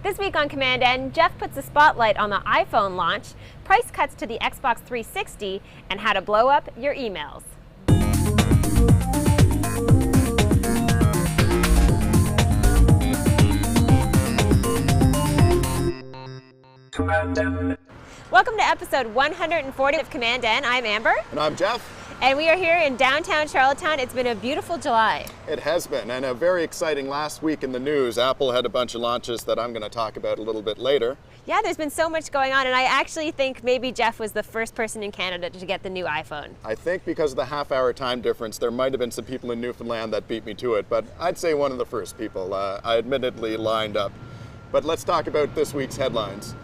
This week on commandN, Jeff puts the spotlight on the iPhone launch, price cuts to the Xbox 360, and how to blow up your emails. Welcome to episode 140 of commandN. I'm Amber. And I'm Jeff. And we are here in downtown Charlottetown. It's been a beautiful July. It has been, and a very exciting last week in the news. Apple had a bunch of launches that I'm going to talk about a little bit later. Yeah, there's been so much going on, and I actually think maybe Jeff was the first person in Canada to get the new iPhone. I think because of the half-hour time difference, there might have been some people in Newfoundland that beat me to it, but I'd say one of the first people. I admittedly lined up. But let's talk about this week's headlines.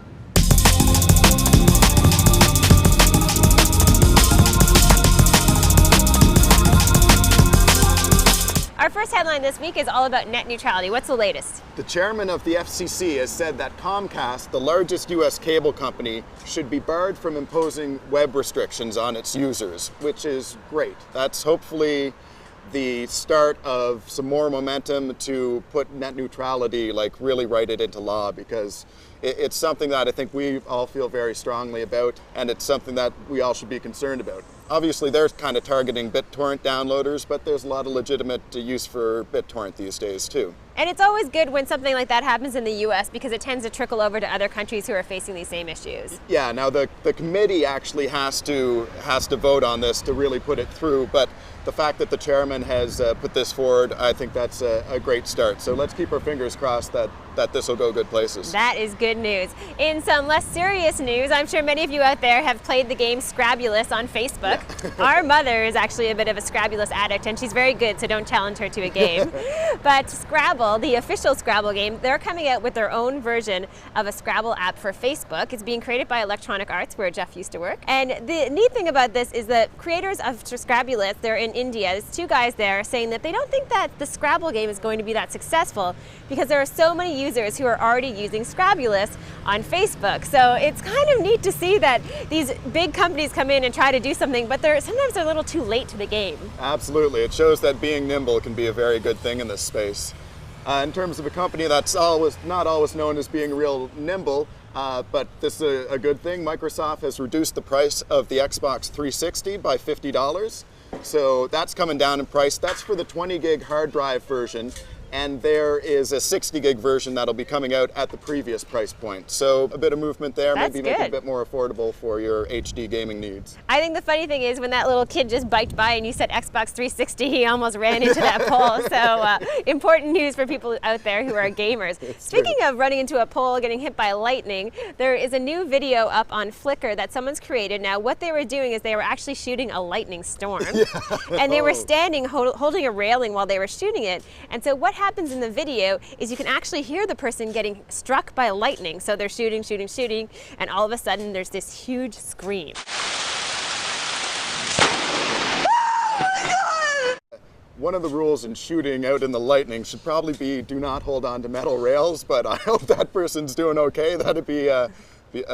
Our first headline this week is all about net neutrality. What's the latest? The chairman of the FCC has said that Comcast, the largest U.S. cable company, should be barred from imposing web restrictions on its users, which is great. That's hopefully the start of some more momentum to put net neutrality, really write it into law, because it's something that I think we all feel very strongly about, and it's something that we all should be concerned about. Obviously, they're kind of targeting BitTorrent downloaders, but there's a lot of legitimate use for BitTorrent these days, too. And it's always good when something like that happens in the U.S. because it tends to trickle over to other countries who are facing these same issues. Yeah, now the committee actually has to vote on this to really put it through, but the fact that the chairman has put this forward, I think that's a great start. So let's keep our fingers crossed that this will go good places. That is good news. In some less serious news, I'm sure many of you out there have played the game Scrabulous on Facebook. Yeah. Our mother is actually a bit of a Scrabulous addict, and she's very good, so don't challenge her to a game. But Scrabble, the official Scrabble game, they're coming out with their own version of a Scrabble app for Facebook. It's being created by Electronic Arts, where Jeff used to work. And the neat thing about this is that creators of Scrabulous, they're in India. There's two guys there saying that they don't think that the Scrabble game is going to be that successful because there are so many users who are already using Scrabulous on Facebook. So it's kind of neat to see that these big companies come in and try to do something, but sometimes they're a little too late to the game. Absolutely. It shows that being nimble can be a very good thing in this space. In terms of a company that's not always known as being real nimble, but this is a good thing. Microsoft has reduced the price of the Xbox 360 by $50. So that's coming down in price. That's for the 20 gig hard drive version. And there is a 60 gig version that'll be coming out at the previous price point. So a bit of movement there, That's maybe good. Make it a bit more affordable for your HD gaming needs. I think the funny thing is when that little kid just biked by and you said Xbox 360, he almost ran into that pole. So important news for people out there who are gamers. Speaking of running into a pole, getting hit by lightning, there is a new video up on Flickr that someone's created. Now what they were doing is they were actually shooting a lightning storm. Yeah. And they were standing holding a railing while they were shooting it. And so what happens in the video is you can actually hear the person getting struck by lightning. So they're shooting, and all of a sudden there's this huge scream. One of the rules in shooting out in the lightning should probably be do not hold on to metal rails, but I hope that person's doing okay. That'd be a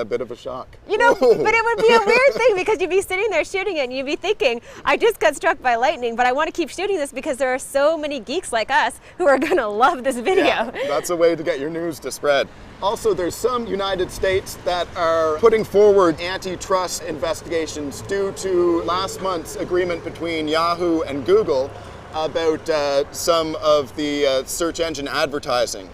bit of a shock. You know, but it would be a weird thing because you'd be sitting there shooting it and you'd be thinking, I just got struck by lightning, but I want to keep shooting this because there are so many geeks like us who are going to love this video. Yeah, that's a way to get your news to spread. Also, there's some United States that are putting forward antitrust investigations due to last month's agreement between Yahoo and Google about some of the search engine advertising.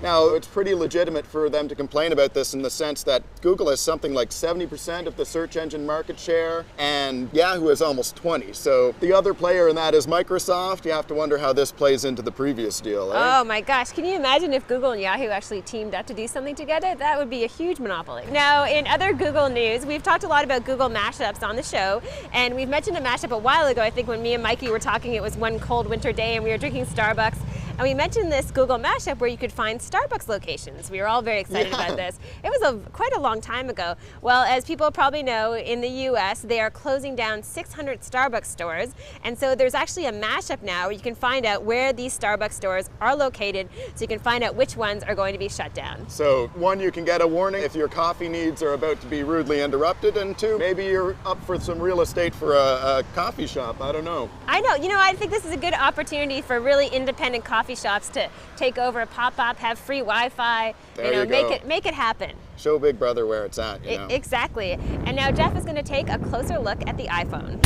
Now, it's pretty legitimate for them to complain about this in the sense that Google has something like 70% of the search engine market share, and Yahoo has almost 20%. So the other player in that is Microsoft. You have to wonder how this plays into the previous deal. Eh? Oh my gosh, can you imagine if Google and Yahoo actually teamed up to do something together? That would be a huge monopoly. Now, in other Google news, we've talked a lot about Google mashups on the show, and we've mentioned a mashup a while ago. I think when me and Mikey were talking, it was one cold winter day and we were drinking Starbucks. And we mentioned this Google mashup where you could find Starbucks locations. We were all very excited about this. It was quite a long time ago. Well, as people probably know, in the US, they are closing down 600 Starbucks stores. And so there's actually a mashup now where you can find out where these Starbucks stores are located so you can find out which ones are going to be shut down. So one, you can get a warning if your coffee needs are about to be rudely interrupted, and two, maybe you're up for some real estate for a coffee shop. I don't know. I know. You know, I think this is a good opportunity for really independent coffee coffee shops to take over, pop up, have free Wi-Fi. There you go. Make it happen. Show Big Brother where it's at, you know. Exactly. And now Jeff is going to take a closer look at the iPhone.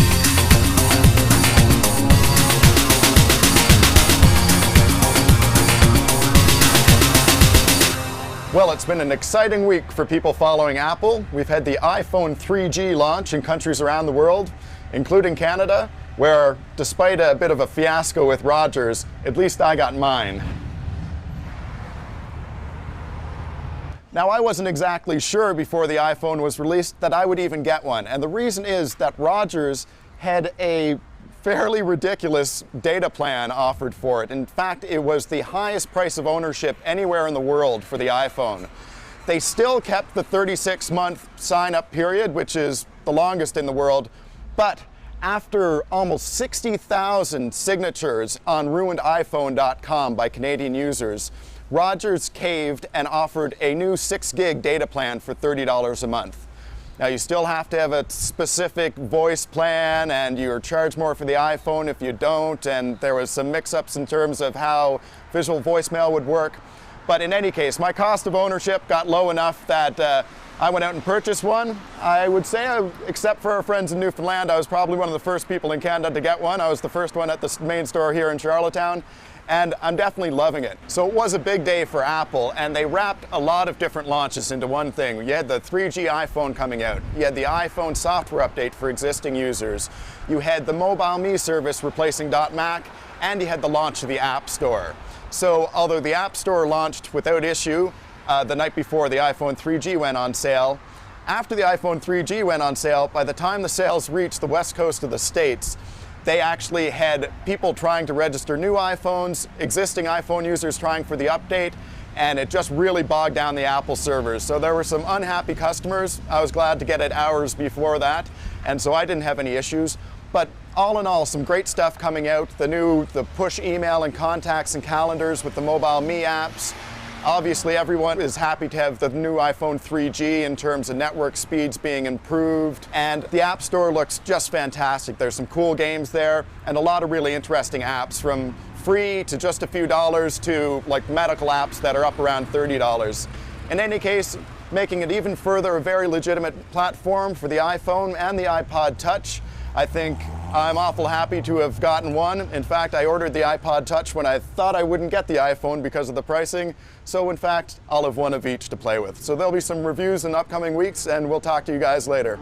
Well, it's been an exciting week for people following Apple. We've had the iPhone 3G launch in countries around the world, including Canada, where despite a bit of a fiasco with Rogers, at least I got mine. Now, I wasn't exactly sure before the iPhone was released that I would even get one, and the reason is that Rogers had a fairly ridiculous data plan offered for it. In fact, it was the highest price of ownership anywhere in the world for the iPhone. They still kept the 36-month sign-up period, which is the longest in the world, but after almost 60,000 signatures on ruinediphone.com by Canadian users, Rogers caved and offered a new 6 gig data plan for $30 a month. Now, you still have to have a specific voice plan, and you're charged more for the iPhone if you don't, and there was some mix-ups in terms of how visual voicemail would work. But in any case, my cost of ownership got low enough that I went out and purchased one. I would say, except for our friends in Newfoundland, I was probably one of the first people in Canada to get one. I was the first one at the main store here in Charlottetown, and I'm definitely loving it. So it was a big day for Apple, and they wrapped a lot of different launches into one thing. You had the 3G iPhone coming out. You had the iPhone software update for existing users. You had the Mobile Me service replacing .Mac, and you had the launch of the App Store. So although the App Store launched without issue the night before the iPhone 3G went on sale, after the iPhone 3G went on sale, by the time the sales reached the west coast of the States, they actually had people trying to register new iPhones, existing iPhone users trying for the update, and it just really bogged down the Apple servers. So there were some unhappy customers. I was glad to get it hours before that, and so I didn't have any issues. But all in all, some great stuff coming out. The push email and contacts and calendars with the Mobile Me apps. Obviously, everyone is happy to have the new iPhone 3G in terms of network speeds being improved, and the App Store looks just fantastic. There's some cool games there, and a lot of really interesting apps, from free to just a few dollars to like medical apps that are up around $30. In any case, making it even further a very legitimate platform for the iPhone and the iPod Touch. I think I'm awful happy to have gotten one. In fact, I ordered the iPod Touch when I thought I wouldn't get the iPhone because of the pricing. So in fact, I'll have one of each to play with. So there'll be some reviews in upcoming weeks, and we'll talk to you guys later.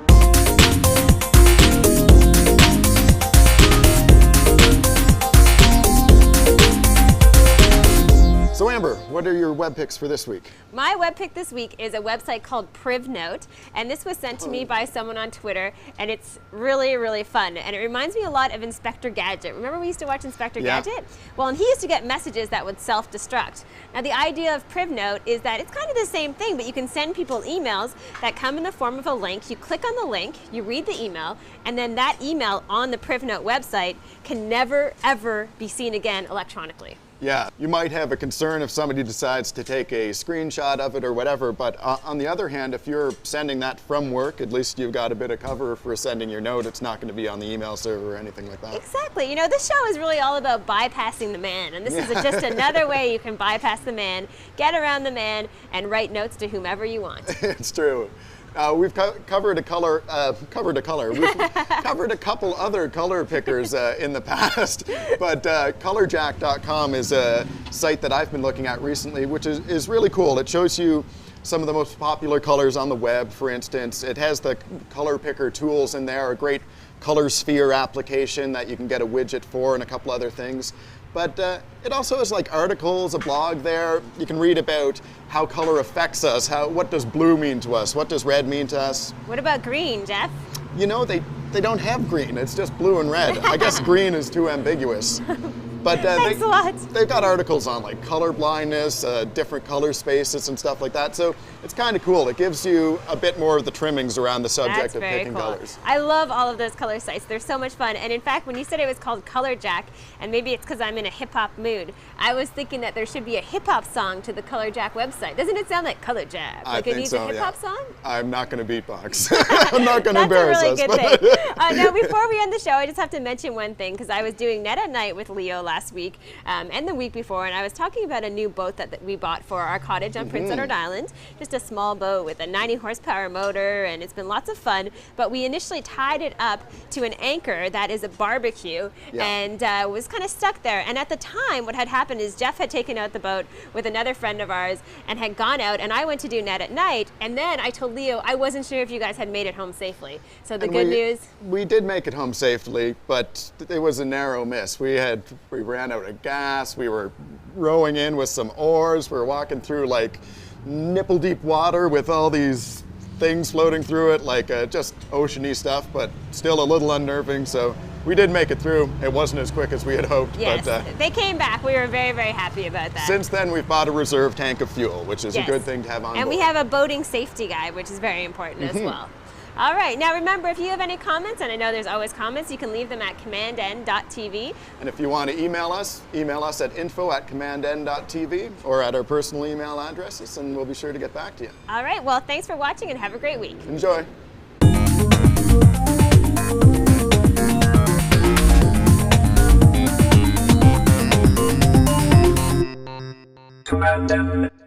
So Amber, what are your web picks for this week? My web pick this week is a website called PrivNote, and this was sent to me by someone on Twitter, and it's really, really fun. And it reminds me a lot of Inspector Gadget. Remember we used to watch Inspector Gadget? Well, and he used to get messages that would self-destruct. Now the idea of PrivNote is that it's kind of the same thing, but you can send people emails that come in the form of a link. You click on the link, you read the email, and then that email on the PrivNote website can never, ever be seen again electronically. Yeah, you might have a concern if somebody decides to take a screenshot of it or whatever, but on the other hand, if you're sending that from work, at least you've got a bit of cover for sending your note. It's not going to be on the email server or anything like that. Exactly. You know, this show is really all about bypassing the man, and this is just another way you can bypass the man, get around the man, and write notes to whomever you want. It's true. We've covered a couple other color pickers in the past, but colorjack.com is a site that I've been looking at recently, which is really cool. It shows you some of the most popular colors on the web, for instance. It has the color picker tools in there, a great color sphere application that you can get a widget for, and a couple other things. But it also has like articles, a blog there. You can read about how color affects us, what does blue mean to us, what does red mean to us. What about green, Jeff? You know, they don't have green, it's just blue and red. I guess green is too ambiguous. But Thanks a lot. They've got articles on like color blindness, different color spaces and stuff like that. So it's kind of cool. It gives you a bit more of the trimmings around the subject of picking colors. I love all of those color sites. They're so much fun. And in fact, when you said it was called Color Jack, and maybe it's because I'm in a hip hop mood, I was thinking that there should be a hip hop song to the Color Jack website. Doesn't it sound like Color Jack? I think it needs a hip hop song? I'm not going to beatbox. I'm not going to embarrass us. That's a really good thing. Now, before we end the show, I just have to mention one thing, because I was doing Net at Night with Leo last last week and the week before, and I was talking about a new boat that we bought for our cottage on Prince Edward Island. Just a small boat with a 90 horsepower motor, and it's been lots of fun. But we initially tied it up to an anchor that is a barbecue, and was kind of stuck there. And at the time, what had happened is Jeff had taken out the boat with another friend of ours and had gone out, and I went to do net at night. And then I told Leo I wasn't sure if you guys had made it home safely. So the good news, we did make it home safely, but it was a narrow miss. We ran out of gas. We were rowing in with some oars. We were walking through like nipple deep water with all these things floating through it, like just oceany stuff, but still a little unnerving. So we did make it through. It wasn't as quick as we had hoped. Yes, but they came back. We were very, very happy about that. Since then, we've bought a reserve tank of fuel, which is a good thing to have on board. And we have a boating safety guide, which is very important as well. All right, now remember, if you have any comments, and I know there's always comments, you can leave them at commandN.tv. And if you want to email us at info@commandN.tv or at our personal email addresses, and we'll be sure to get back to you. All right, well, thanks for watching and have a great week. Enjoy. commandN.